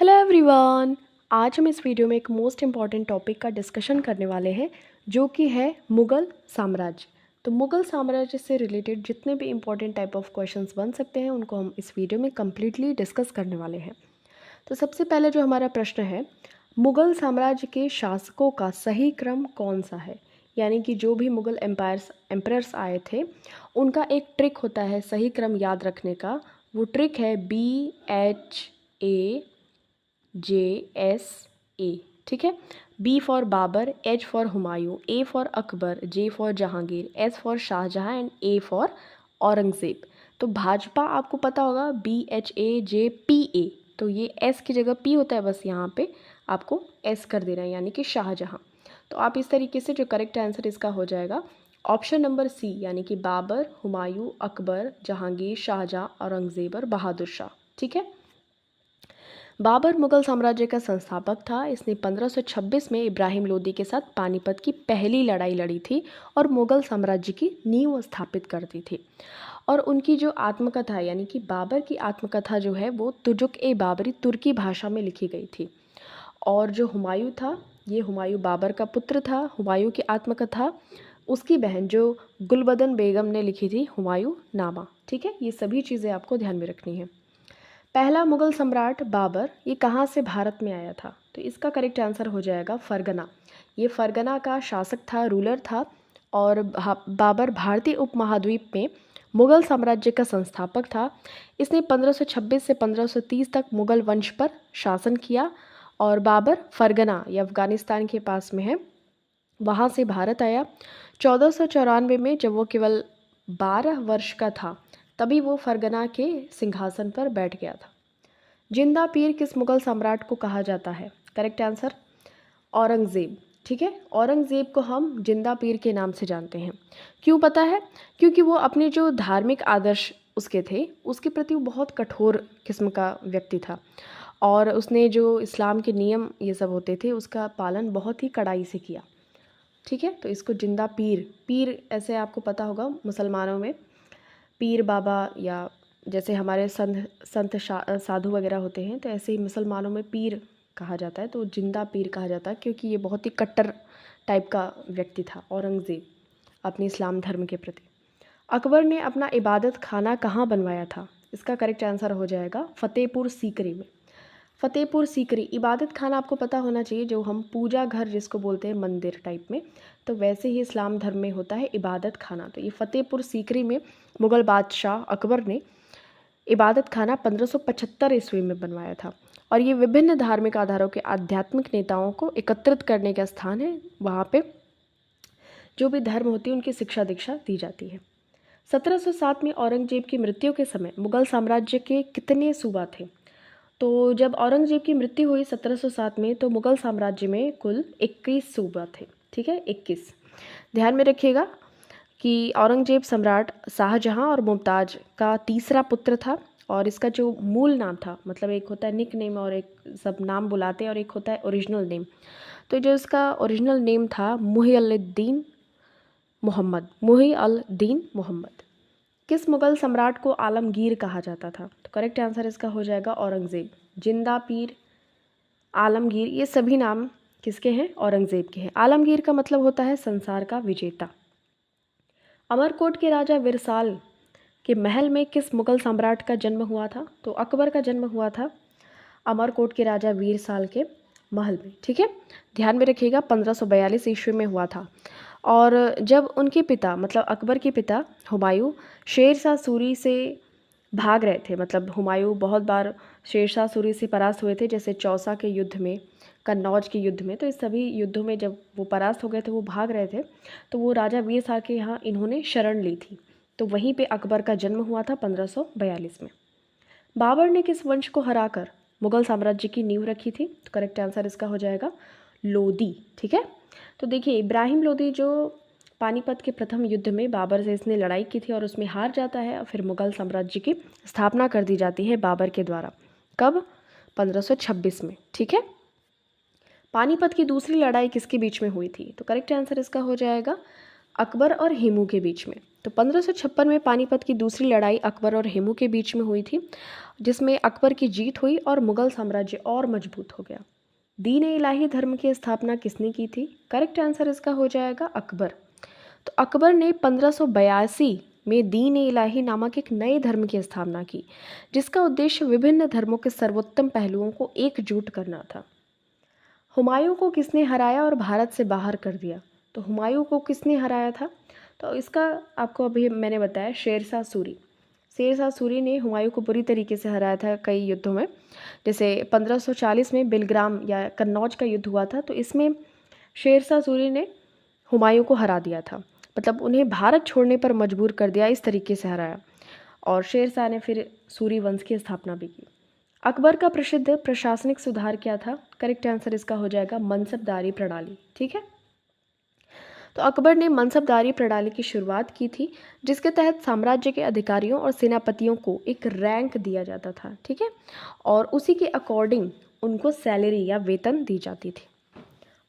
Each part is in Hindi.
Hello everyone. आज हम इस वीडियो में एक मोस्ट इम्पॉर्टेंट टॉपिक का डिस्कशन करने वाले हैं जो कि है मुग़ल साम्राज्य। तो मुग़ल साम्राज्य से रिलेटेड जितने भी इम्पॉर्टेंट टाइप ऑफ क्वेश्चंस बन सकते हैं उनको हम इस वीडियो में कम्प्लीटली डिस्कस करने वाले हैं। तो सबसे पहले जो हमारा प्रश्न है, मुग़ल साम्राज्य के शासकों का सही क्रम कौन सा है। यानी कि जो भी मुग़ल एम्पायर्स आए थे उनका एक ट्रिक होता है सही क्रम याद रखने का। वो ट्रिक है BHAJSA। ठीक है। B for Babur, H for Humayun, A for Akbar, J for Jahangir, S for Shah Jahan and A for Aurangzeb. तो भाजपा आपको पता होगा BHAJPA, तो ये S की जगह P होता है, बस यहाँ पे आपको S कर देना है यानी कि शाहजहां। तो आप इस तरीके से जो करेक्ट आंसर इसका हो जाएगा ऑप्शन नंबर C, यानी कि बाबर, हुमायूं, अकबर, जहांगीर, शाहजहां, औरंगज़ेब और बहादुर शाह। ठीक है। बाबर मुगल साम्राज्य का संस्थापक था। इसने 1526 में इब्राहिम लोदी के साथ पानीपत की पहली लड़ाई लड़ी थी और मुगल साम्राज्य की नींव स्थापित कर दी थी। और उनकी जो आत्मकथा यानी कि बाबर की आत्मकथा जो है वो तुजुक ए बाबरी तुर्की भाषा में लिखी गई थी। और जो हुमायूं था, ये हुमायूं बाबर का पुत्र था। हुमायूं की आत्मकथा उसकी बहन जो गुलबदन बेगम ने लिखी थी, हुमायूं नामा। ठीक है, ये सभी चीज़ें आपको ध्यान में रखनी है। पहला मुगल सम्राट बाबर ये कहाँ से भारत में आया था, तो इसका करेक्ट आंसर हो जाएगा फरगना। ये फरगना का शासक था, रूलर था। और बाबर भारतीय उपमहाद्वीप में मुगल साम्राज्य का संस्थापक था। इसने 1526 से 1530 तक मुगल वंश पर शासन किया। और बाबर फरगना ये अफ़गानिस्तान के पास में है, वहाँ से भारत आया 1494 में। जब वो केवल 12 वर्ष का था तभी वो फरगना के सिंहासन पर बैठ गया था। जिंदा पीर किस मुगल सम्राट को कहा जाता है, करेक्ट आंसर औरंगज़ेब। ठीक है, औरंगज़ेब को हम जिंदा पीर के नाम से जानते हैं। क्यों पता है? क्योंकि वो अपने जो धार्मिक आदर्श उसके थे उसके प्रति वो बहुत कठोर किस्म का व्यक्ति था। और उसने जो इस्लाम के नियम ये सब होते थे उसका पालन बहुत ही कड़ाई से किया। ठीक है, तो इसको जिंदा पीर, पीर ऐसे आपको पता होगा मुसलमानों में पीर बाबा, या जैसे हमारे संत साधु वगैरह होते हैं, तो ऐसे ही मुसलमानों में पीर कहा जाता है। तो जिंदा पीर कहा जाता है क्योंकि ये बहुत ही कट्टर टाइप का व्यक्ति था औरंगज़ेब अपने इस्लाम धर्म के प्रति। अकबर ने अपना इबादत खाना कहाँ बनवाया था, इसका करेक्ट आंसर हो जाएगा फतेहपुर सीकरी में। फतेहपुर सीकरी इबादत खाना आपको पता होना चाहिए, जो हम पूजा घर जिसको बोलते हैं मंदिर टाइप में, तो वैसे ही इस्लाम धर्म में होता है इबादत खाना। तो ये फतेहपुर सीकरी में मुग़ल बादशाह अकबर ने इबादत खाना 1575 ईस्वी में बनवाया था। और ये विभिन्न धार्मिक आधारों के आध्यात्मिक नेताओं को एकत्रित करने का स्थान है। वहाँ पे जो भी धर्म होती है उनकी शिक्षा दीक्षा दी जाती है। 1707 में औरंगजेब की मृत्यु के समय मुग़ल साम्राज्य के कितने सूबा थे? तो जब औरंगजेब की मृत्यु हुई 1707 में तो मुग़ल साम्राज्य में कुल 21 सूबा थे। ठीक है, 21। ध्यान में रखिएगा कि औरंगजेब सम्राट शाहजहां और मुमताज़ का तीसरा पुत्र था। और इसका जो मूल नाम था, मतलब एक होता है निक नेम और एक सब नाम बुलाते हैं और एक होता है ओरिजिनल नेम। तो जो इसका ओरिजिनल नेम था मुही-अल-दीन मोहम्मद। किस मुग़ल सम्राट को आलमगीर कहा जाता था, तो करेक्ट आंसर इसका हो जाएगा औरंगज़ेब। जिंदा पीर, आलमगीर, ये सभी नाम किसके हैं? औरंगज़ेब के हैं। आलमगीर का मतलब होता है संसार का विजेता। अमरकोट के राजा विरसाल के महल में किस मुग़ल सम्राट का जन्म हुआ था, तो अकबर का जन्म हुआ था अमरकोट के राजा वीरसाल के महल में। ठीक है, ध्यान में रखिएगा 1542 ईस्वी में हुआ था। और जब उनके पिता मतलब अकबर के पिता हुमायूं शेरशाह सूरी से भाग रहे थे, मतलब हुमायूं बहुत बार शेरशाह सूरी से परास्त हुए थे, जैसे चौसा के युद्ध में, कन्नौज के युद्ध में। तो इस सभी युद्धों में जब वो परास्त हो गए थे, वो भाग रहे थे, तो वो राजा वीर शाह के यहाँ इन्होंने शरण ली थी। तो वहीं पे अकबर का जन्म हुआ था 1542 में। बाबर ने किस वंश को हराकर मुग़ल साम्राज्य की नींव रखी थी, तो करेक्ट आंसर इसका हो जाएगा लोदी। ठीक है, तो देखिए इब्राहिम लोदी जो पानीपत के प्रथम युद्ध में बाबर से इसने लड़ाई की थी और उसमें हार जाता है और फिर मुग़ल साम्राज्य की स्थापना कर दी जाती है बाबर के द्वारा। कब? 1526 में। ठीक है, पानीपत की दूसरी लड़ाई किसके बीच में हुई थी, तो करेक्ट आंसर इसका हो जाएगा अकबर और हेमू के बीच में। तो 1556 में पानीपत की दूसरी लड़ाई अकबर और हेमू के बीच में हुई थी, जिसमें अकबर की जीत हुई और मुगल साम्राज्य और मजबूत हो गया। दीन इलाही धर्म की स्थापना किसने की थी? करेक्ट आंसर इसका हो जाएगा अकबर। तो अकबर ने 1582 में दीन इलाही नामक एक नए धर्म की स्थापना की, जिसका उद्देश्य विभिन्न धर्मों के सर्वोत्तम पहलुओं को एकजुट करना था। हुमायूं को किसने हराया और भारत से बाहर कर दिया? तो हुमायूं को किसने हराया था? तो इसका आपको अभी मैंने बताया, शेरशाह सूरी। शेरशाह सूरी ने हुमायूं को बुरी तरीके से हराया था कई युद्धों में। जैसे 1540 में बिलग्राम या कन्नौज का युद्ध हुआ था, तो इसमें शेरशाह सूरी ने हुमायूं को हरा दिया था, मतलब उन्हें भारत छोड़ने पर मजबूर कर दिया, इस तरीके से हराया। और शेरशाह ने फिर सूरी वंश की स्थापना भी की। अकबर का प्रसिद्ध प्रशासनिक सुधार क्या था? करेक्ट आंसर इसका हो जाएगा मनसबदारी प्रणाली। ठीक है, तो अकबर ने मनसबदारी प्रणाली की शुरुआत की थी, जिसके तहत साम्राज्य के अधिकारियों और सेनापतियों को एक रैंक दिया जाता था। ठीक है, और उसी के अकॉर्डिंग उनको सैलरी या वेतन दी जाती थी।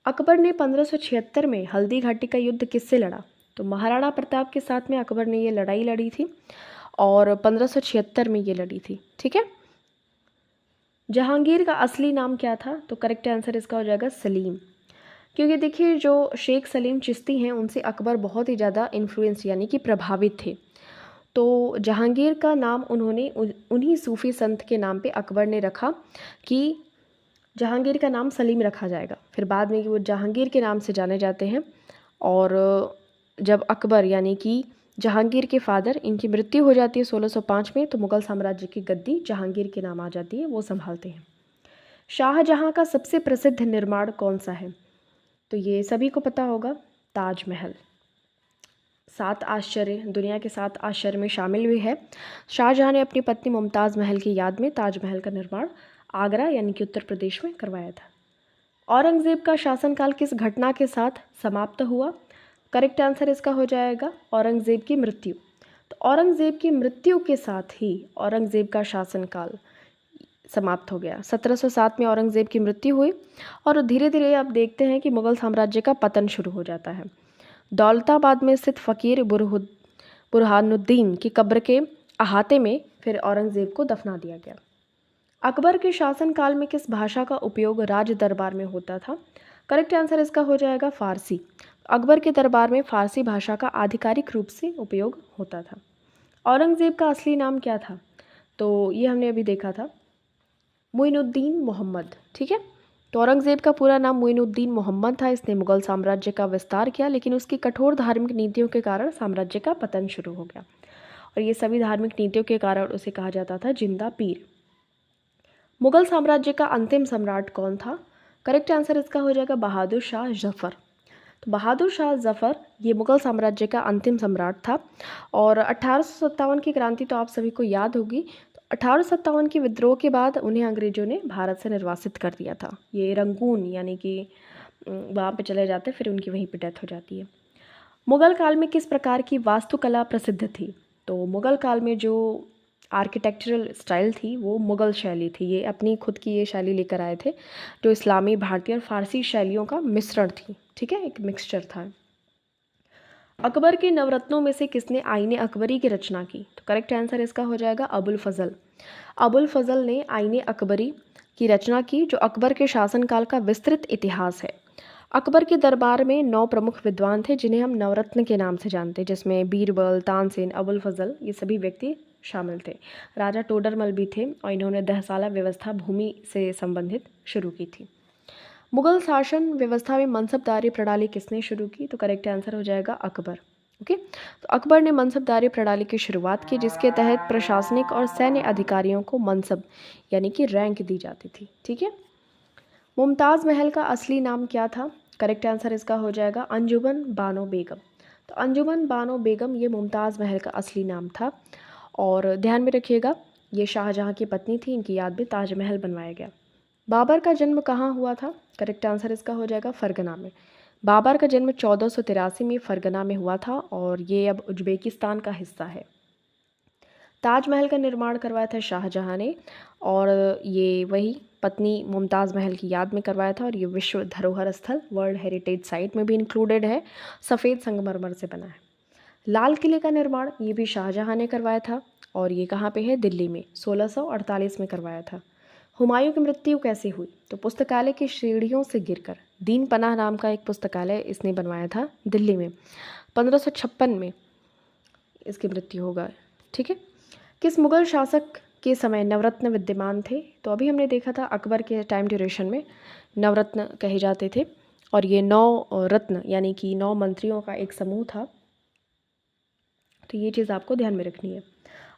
अकबर ने 1576 में हल्दी घाटी का युद्ध किससे लड़ा? तो महाराणा प्रताप के साथ में अकबर ने ये लड़ाई लड़ी थी और 1576 में ये लड़ी थी। ठीक है, जहांगीर का असली नाम क्या था? तो करेक्ट आंसर इसका हो जाएगा सलीम। क्योंकि देखिए, जो शेख सलीम चिश्ती हैं उनसे अकबर बहुत ही ज़्यादा इन्फ्लुएंस यानी कि प्रभावित थे। तो जहांगीर का नाम उन्होंने उन्हीं सूफ़ी संत के नाम पे अकबर ने रखा कि जहांगीर का नाम सलीम रखा जाएगा। फिर बाद में वो जहांगीर के नाम से जाने जाते हैं। और जब अकबर यानी कि जहांगीर के फादर, इनकी मृत्यु हो जाती है 1605 में, तो मुग़ल साम्राज्य की गद्दी जहांगीर के नाम आ जाती है, वो संभालते हैं। शाहजहाँ का सबसे प्रसिद्ध निर्माण कौन सा है? तो ये सभी को पता होगा, ताजमहल। 7 आश्चर्य, दुनिया के 7 आश्चर्य में शामिल भी है। शाहजहाँ ने अपनी पत्नी मुमताज़ महल की याद में ताजमहल का निर्माण आगरा यानी कि उत्तर प्रदेश में करवाया था। औरंगज़ेब का शासनकाल किस घटना के साथ समाप्त हुआ? करेक्ट आंसर इसका हो जाएगा औरंगज़ेब की मृत्यु। तो औरंगज़ेब की मृत्यु के साथ ही औरंगज़ेब का शासनकाल समाप्त हो गया। 1707 में औरंगज़ेब की मृत्यु हुई और धीरे धीरे आप देखते हैं कि मुग़ल साम्राज्य का पतन शुरू हो जाता है। दौलताबाद में स्थित फ़कीर बुरहानुद्दीन की कब्र के अहाते में फिर औरंगज़ेब को दफना दिया गया। अकबर के शासनकाल में किस भाषा का उपयोग राज दरबार में होता था? करेक्ट आंसर इसका हो जाएगा फ़ारसी। अकबर के दरबार में फ़ारसी भाषा का आधिकारिक रूप से उपयोग होता था। औरंगज़ेब का असली नाम क्या था? तो ये हमने अभी देखा था, मुइनुद्दीन मोहम्मद। ठीक है, तो औरंगज़ेब का पूरा नाम मुइनुद्दीन मोहम्मद था। इसने मुग़ल साम्राज्य का विस्तार किया, लेकिन उसकी कठोर धार्मिक नीतियों के कारण साम्राज्य का पतन शुरू हो गया, और ये सभी धार्मिक नीतियों के कारण उसे कहा जाता था जिंदा पीर। मुग़ल साम्राज्य का अंतिम सम्राट कौन था? करेक्ट आंसर इसका हो जाएगा बहादुर शाह जफ़र। तो बहादुर शाह जफ़र ये मुग़ल साम्राज्य का अंतिम सम्राट था। और 1857 की क्रांति तो आप सभी को याद होगी। तो 1857 के विद्रोह के बाद उन्हें अंग्रेज़ों ने भारत से निर्वासित कर दिया था। ये रंगून यानी कि वहाँ पे चले जाते, फिर उनकी वहीं पे डेथ हो जाती है। मुग़ल काल में किस प्रकार की वास्तुकला प्रसिद्ध थी? तो मुग़ल काल में जो आर्किटेक्चरल स्टाइल थी वो मुग़ल शैली थी। ये अपनी खुद की ये शैली लेकर आए थे, जो इस्लामी, भारतीय और फ़ारसी शैलियों का मिश्रण थी। ठीक है, एक मिक्सचर था। अकबर के नवरत्नों में से किसने आईने अकबरी की रचना की? तो करेक्ट आंसर इसका हो जाएगा अबुल फज़ल। अबुल फज़ल ने आईने अकबरी की रचना की, जो अकबर के शासनकाल का विस्तृत इतिहास है। अकबर के दरबार में 9 प्रमुख विद्वान थे, जिन्हें हम नवरत्न के नाम से जानते हैं, जिसमें बीरबल, तानसेन, अबुल फज़ल, ये सभी व्यक्ति शामिल थे। राजा टोडरमल भी थे, और इन्होंने दहसाला व्यवस्था भूमि से संबंधित शुरू की थी। मुग़ल शासन व्यवस्था में मनसबदारी प्रणाली किसने शुरू की? तो करेक्ट आंसर हो जाएगा अकबर। ओके, तो अकबर ने मनसबदारी प्रणाली की शुरुआत की, जिसके तहत प्रशासनिक और सैन्य अधिकारियों को मनसब यानी कि रैंक दी जाती थी। ठीक है, मुमताज़ महल का असली नाम क्या था? करेक्ट आंसर इसका हो जाएगा अंजुमन बानो बेगम। तो अंजुमन बानो बेगम ये मुमताज़ महल का असली नाम था। और ध्यान में रखिएगा, ये शाहजहाँ की पत्नी थी, इनकी याद में ताजमहल बनवाया गया। बाबर का जन्म कहाँ हुआ था? करेक्ट आंसर इसका हो जाएगा फरगना में। बाबर का जन्म 1483 में फरगना में हुआ था, और ये अब उज्बेकिस्तान का हिस्सा है। ताजमहल का निर्माण करवाया था शाहजहाँ ने, और ये वही पत्नी मुमताज़ महल की याद में करवाया था, और ये विश्व धरोहर स्थल वर्ल्ड हेरिटेज साइट में भी इंक्लूडेड है, सफ़ेद संगमरमर से बना है। लाल किले का निर्माण ये भी शाहजहाँ ने करवाया था, और ये कहाँ पे है, दिल्ली में 1648 में करवाया था। हुमायूं की मृत्यु कैसे हुई, तो पुस्तकालय की सीढ़ियों से गिरकर। दीन पनाह नाम का एक पुस्तकालय इसने बनवाया था दिल्ली में, 1556 में इसकी मृत्यु होगा। ठीक है। किस मुगल शासक के समय नवरत्न विद्यमान थे, तो अभी हमने देखा था अकबर के टाइम ड्यूरेशन में नवरत्न कहे जाते थे, और ये 9 रत्न यानी कि 9 मंत्रियों का एक समूह था। तो ये चीज़ आपको ध्यान में रखनी है।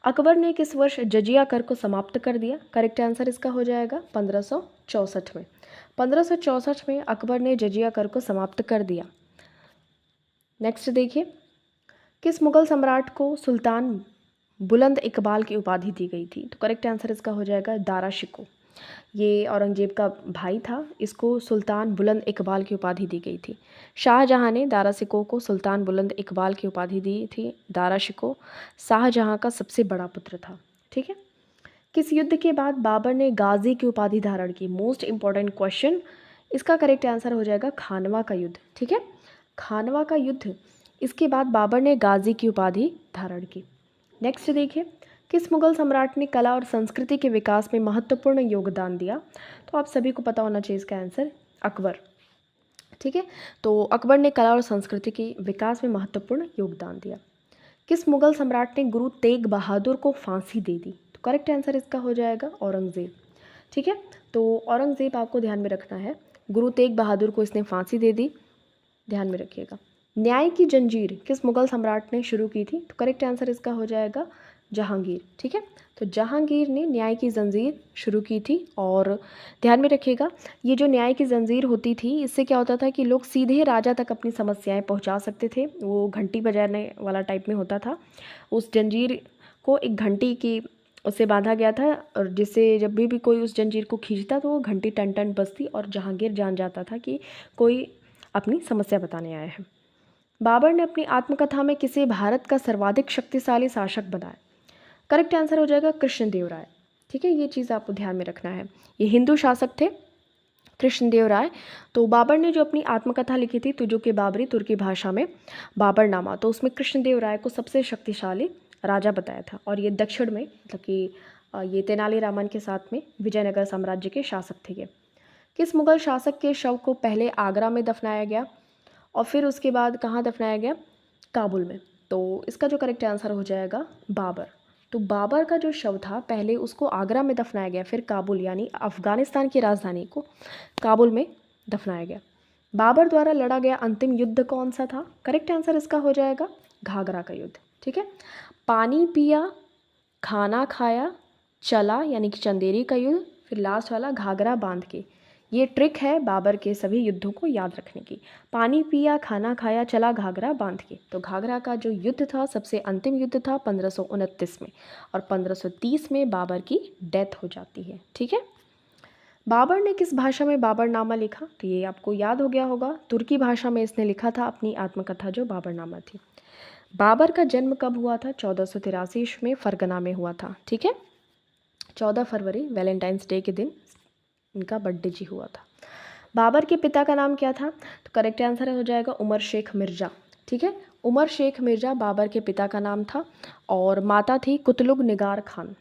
अकबर ने किस वर्ष जजिया कर को समाप्त कर दिया, करेक्ट आंसर इसका हो जाएगा 1564 में। 1564 में अकबर ने जजिया कर को समाप्त कर दिया। नेक्स्ट देखिए, किस मुगल सम्राट को सुल्तान बुलंद इकबाल की उपाधि दी गई थी, तो करेक्ट आंसर इसका हो जाएगा दारा शिकोह। ये औरंगजेब का भाई था, इसको सुल्तान बुलंद इकबाल की उपाधि दी गई थी। शाहजहाँ ने दारा शिकोह को सुल्तान बुलंद इकबाल की उपाधि दी थी। दारा शिकोह शाहजहाँ का सबसे बड़ा पुत्र था। ठीक है। किस युद्ध के बाद बाबर ने गाजी की उपाधि धारण की, मोस्ट इंपॉर्टेंट क्वेश्चन, इसका करेक्ट आंसर हो जाएगा खानवा का युद्ध। ठीक है, खानवा का युद्ध, इसके बाद बाबर ने गाजी की उपाधि धारण की। नेक्स्ट देखिए, किस मुगल सम्राट ने कला और संस्कृति के विकास में महत्वपूर्ण योगदान दिया, तो आप सभी को पता होना चाहिए इसका आंसर, अकबर। ठीक है, तो अकबर ने कला और संस्कृति के विकास में महत्वपूर्ण योगदान दिया। किस मुगल सम्राट ने गुरु तेग बहादुर को फांसी दे दी, तो करेक्ट आंसर इसका हो जाएगा औरंगज़ेब। ठीक है, तो औरंगज़ेब आपको ध्यान में रखना है, गुरु तेग बहादुर को इसने फांसी दे दी, ध्यान में रखिएगा। न्याय की जंजीर किस मुगल सम्राट ने शुरू की थी, तो करेक्ट आंसर इसका हो जाएगा जहांगीर। ठीक है, तो जहांगीर ने न्याय की जंजीर शुरू की थी, और ध्यान में रखिएगा ये जो न्याय की जंजीर होती थी, इससे क्या होता था कि लोग सीधे राजा तक अपनी समस्याएं पहुंचा सकते थे। वो घंटी बजाने वाला टाइप में होता था, उस जंजीर को एक घंटी की उससे बांधा गया था, और जिससे जब भी कोई उस जंजीर को खींचता तो वो घंटी टन टन बजती, और जहांगीर जान जाता था कि कोई अपनी समस्या बताने आया है। बाबर ने अपनी आत्मकथा में किसे भारत का सर्वाधिक शक्तिशाली शासक बनाया, करेक्ट आंसर हो जाएगा कृष्णदेव राय। ठीक है, ये चीज़ आपको ध्यान में रखना है, ये हिंदू शासक थे कृष्णदेव राय। तो बाबर ने जो अपनी आत्मकथा लिखी थी तुजो के बाबरी, तुर्की भाषा में बाबरनामा, तो उसमें कृष्णदेव राय को सबसे शक्तिशाली राजा बताया था, और ये दक्षिण में मतलब कि ये तेनालीरामन के साथ में विजयनगर साम्राज्य के शासक थे ये। किस मुगल शासक के शव को पहले आगरा में दफनाया गया, और फिर उसके बाद कहाँ दफनाया गया, काबुल में, तो इसका जो करेक्ट आंसर हो जाएगा बाबर। तो बाबर का जो शव था पहले उसको आगरा में दफनाया गया, फिर काबुल यानी अफ़गानिस्तान की राजधानी को काबुल में दफनाया गया। बाबर द्वारा लड़ा गया अंतिम युद्ध कौन सा था, करेक्ट आंसर इसका हो जाएगा घाघरा का युद्ध। ठीक है, पानी पिया, खाना खाया, चला यानी कि चंदेरी का युद्ध, फिर लास्ट वाला घाघरा बांध के। ये ट्रिक है बाबर के सभी युद्धों को याद रखने की, पानी पिया, खाना खाया, चला, घाघरा बांध के। तो घाघरा का जो युद्ध था सबसे अंतिम युद्ध था 1529 में, और 1530 में बाबर की डेथ हो जाती है। ठीक है, बाबर ने किस भाषा में बाबरनामा लिखा, तो ये आपको याद हो गया होगा, तुर्की भाषा में इसने लिखा था अपनी आत्मकथा जो बाबरनामा थी। बाबर का जन्म कब हुआ था, 1483 में फरगना में हुआ था। ठीक है, 14 फरवरी वैलेंटाइंस डे के दिन इनका बर्थडे जी हुआ था। बाबर के पिता का नाम क्या था, तो करेक्ट आंसर हो जाएगा उमर शेख मिर्ज़ा। ठीक है, उमर शेख मिर्ज़ा बाबर के पिता का नाम था, और माता थी कुतलुग निगार खान।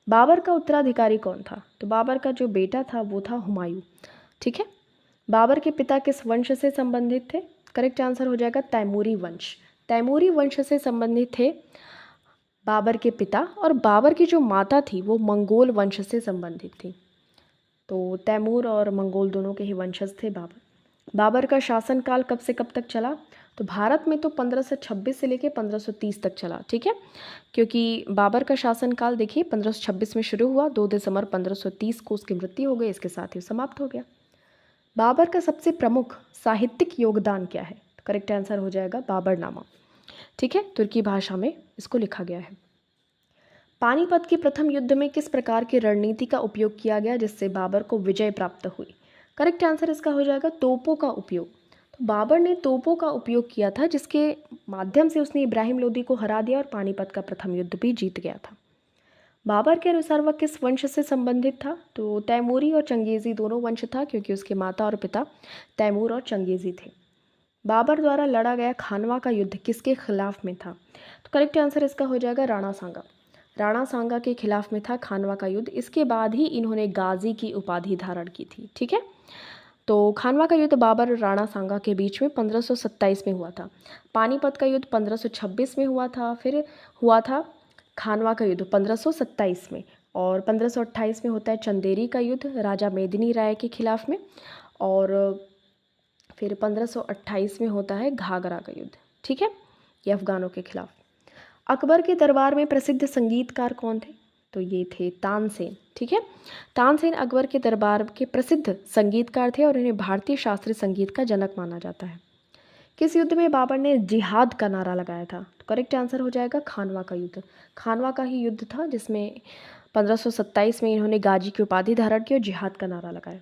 बाबर का उत्तराधिकारी कौन था, तो बाबर का जो बेटा था वो था हुमायूं। ठीक है, बाबर के पिता किस वंश से संबंधित थे, करेक्ट आंसर हो जाएगा तैमूरी वंश। तैमूरी वंश से संबंधित थे बाबर के पिता, और बाबर की जो माता थी वो मंगोल वंश से संबंधित थी। तो तैमूर और मंगोल दोनों के ही वंशज थे बाबर। बाबर का शासनकाल कब से कब तक चला, तो भारत में तो 1526 से लेके 1530 तक चला। ठीक है, क्योंकि बाबर का शासनकाल देखिए 1526 में शुरू हुआ, 2 दिसंबर 1530 को उसकी मृत्यु हो गई, इसके साथ ही समाप्त हो गया। बाबर का सबसे प्रमुख साहित्यिक योगदान क्या है, तो करेक्ट आंसर हो जाएगा बाबरनामा। ठीक है, तुर्की भाषा में इसको लिखा गया है। पानीपत के प्रथम युद्ध में किस प्रकार की रणनीति का उपयोग किया गया जिससे बाबर को विजय प्राप्त हुई, करेक्ट आंसर इसका हो जाएगा तोपों का उपयोग। तो बाबर ने तोपों का उपयोग किया था, जिसके माध्यम से उसने इब्राहिम लोदी को हरा दिया और पानीपत का प्रथम युद्ध भी जीत गया था। बाबर के अनुसार वह किस वंश से संबंधित था? तो तैमूरी और चंगेज़ी दोनों वंश था, क्योंकि उसके माता और पिता तैमूर और चंगेज़ी थे। बाबर द्वारा लड़ा गया खानवा का युद्ध किसके खिलाफ में था? तो करेक्ट आंसर इसका हो जाएगा राणा सांगा। राणा सांगा के खिलाफ में था खानवा का युद्ध। इसके बाद ही इन्होंने गाजी की उपाधि धारण की थी। ठीक है, तो खानवा का युद्ध बाबर और राणा सांगा के बीच में 1527 में हुआ था। पानीपत का युद्ध 1526 में हुआ था। फिर हुआ था खानवा का युद्ध 1527 में, और 1528 में होता है चंदेरी का युद्ध राजा मेदिनी राय के खिलाफ में, और फिर 1528 में होता है घाघरा का युद्ध। ठीक है, ये अफगानों के खिलाफ। अकबर के दरबार में प्रसिद्ध संगीतकार कौन थे? तो ये थे तानसेन। ठीक है, तानसेन अकबर के दरबार के प्रसिद्ध संगीतकार थे और इन्हें भारतीय शास्त्रीय संगीत का जनक माना जाता है। किस युद्ध में बाबर ने जिहाद का नारा लगाया था? तो करेक्ट आंसर हो जाएगा खानवा का युद्ध। खानवा का ही युद्ध था जिसमें 1527 में इन्होंने गाजी की उपाधि धारण की और जिहाद का नारा लगाया।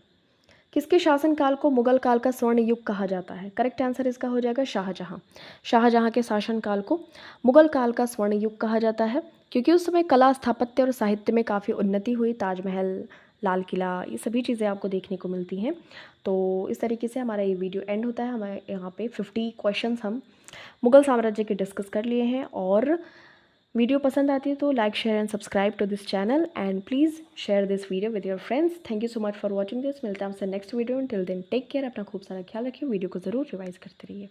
किसके शासनकाल को मुगल काल का स्वर्ण युग कहा जाता है? करेक्ट आंसर इसका हो जाएगा शाहजहां। शाहजहां के शासनकाल को मुगल काल का स्वर्ण युग कहा जाता है, क्योंकि उस समय कला, स्थापत्य और साहित्य में काफ़ी उन्नति हुई। ताजमहल, लाल किला, ये सभी चीज़ें आपको देखने को मिलती हैं। तो इस तरीके से हमारा ये वीडियो एंड होता है। हमारे यहाँ पे 50 क्वेश्चंस हम मुगल साम्राज्य के डिस्कस कर लिए हैं। और वीडियो पसंद आती है तो like, share and subscribe to this channel, and please share this video with your friends. Thank you so much for watching this. मिलते हैं आपसे next video. Till then take care, अपना खूब सारा ख्याल रखिए। वीडियो को ज़रूर रिवाइज करते रहिए।